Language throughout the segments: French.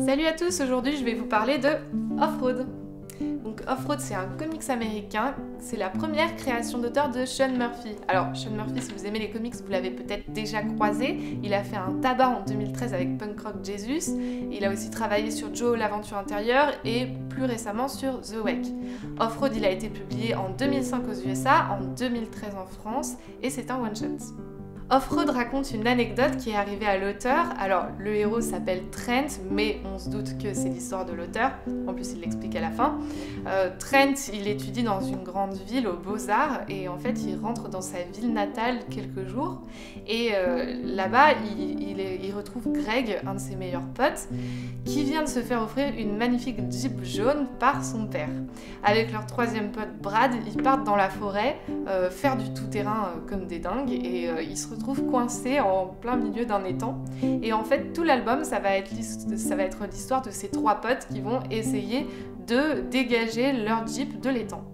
Salut à tous, aujourd'hui je vais vous parler de Off-Road. Donc Off-Road, c'est un comics américain, c'est la première création d'auteur de Sean Murphy. Alors Sean Murphy, si vous aimez les comics, vous l'avez peut-être déjà croisé. Il a fait un tabac en 2013 avec Punk Rock Jesus. Il a aussi travaillé sur Joe l'aventure intérieure et plus récemment sur The Wake. Off-Road, il a été publié en 2005 aux USA, en 2013 en France et c'est un one-shot. Off-Road raconte une anecdote qui est arrivée à l'auteur. Alors, le héros s'appelle Trent, mais on se doute que c'est l'histoire de l'auteur. En plus, il l'explique à la fin. Trent, il étudie dans une grande ville aux Beaux-Arts et en fait, il rentre dans sa ville natale quelques jours. Et là-bas, il retrouve Greg, un de ses meilleurs potes, qui vient de se faire offrir une magnifique Jeep jaune par son père. Avec leur troisième pote Brad, ils partent dans la forêt faire du tout-terrain comme des dingues et ils se retrouvent coincés en plein milieu d'un étang. Et en fait, tout l'album, ça va être l'histoire de ces trois potes qui vont essayer de dégager leur Jeep de l'étang.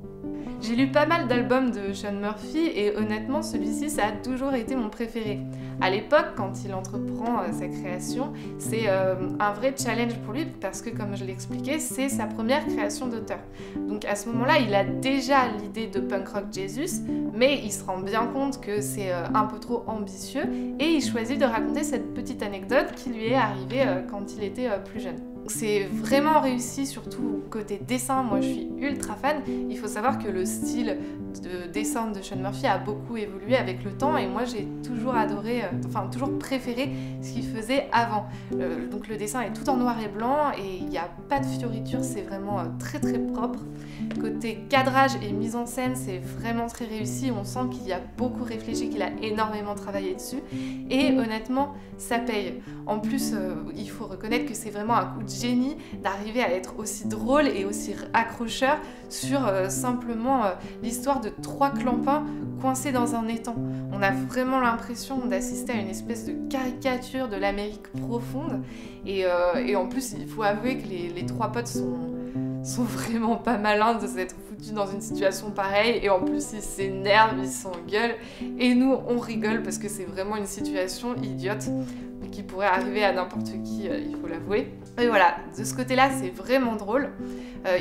J'ai lu pas mal d'albums de Sean Murphy et honnêtement celui-ci ça a toujours été mon préféré. À l'époque, quand il entreprend sa création, c'est un vrai challenge pour lui parce que comme je l'ai expliqué, c'est sa première création d'auteur. Donc à ce moment-là, il a déjà l'idée de Punk Rock Jesus, mais il se rend bien compte que c'est un peu trop ambitieux et il choisit de raconter cette petite anecdote qui lui est arrivée quand il était plus jeune. C'est vraiment réussi, surtout côté dessin, moi je suis ultra fan. Il faut savoir que le style de dessin de Sean Murphy a beaucoup évolué avec le temps et moi j'ai toujours adoré, toujours préféré ce qu'il faisait avant. Donc le dessin est tout en noir et blanc et il n'y a pas de fioritures, c'est vraiment très très propre. Côté cadrage et mise en scène, c'est vraiment très réussi, on sent qu'il y a beaucoup réfléchi, qu'il a énormément travaillé dessus et honnêtement ça paye. En plus, il faut reconnaître que c'est vraiment un coup de génie d'arriver à être aussi drôle et aussi accrocheur sur simplement l'histoire de trois clampins coincés dans un étang. On a vraiment l'impression d'assister à une espèce de caricature de l'Amérique profonde et en plus il faut avouer que les trois potes sont vraiment pas malins de s'être foutus dans une situation pareille et en plus ils s'énervent, ils s'engueulent et nous on rigole parce que c'est vraiment une situation idiote qui pourrait arriver à n'importe qui, il faut l'avouer. Et voilà, de ce côté-là, c'est vraiment drôle.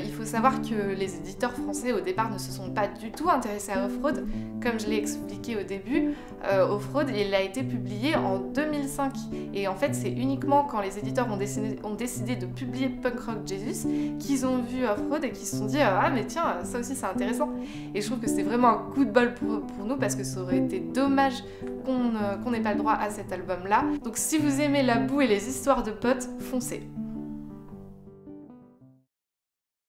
Il faut savoir que les éditeurs français, au départ, ne se sont pas du tout intéressés à Off-Road. Comme je l'ai expliqué au début, Off-Road, il a été publié en 2005. Et en fait, c'est uniquement quand les éditeurs ont décidé de publier Punk Rock Jesus qu'ils ont vu Off-Road et qu'ils se sont dit « Ah, mais tiens, ça aussi, c'est intéressant ». Et je trouve que c'est vraiment un coup de bol pour nous parce que ça aurait été dommage qu'on n'ait pas le droit à cet album-là. Donc si vous aimez la boue et les histoires de potes, foncez.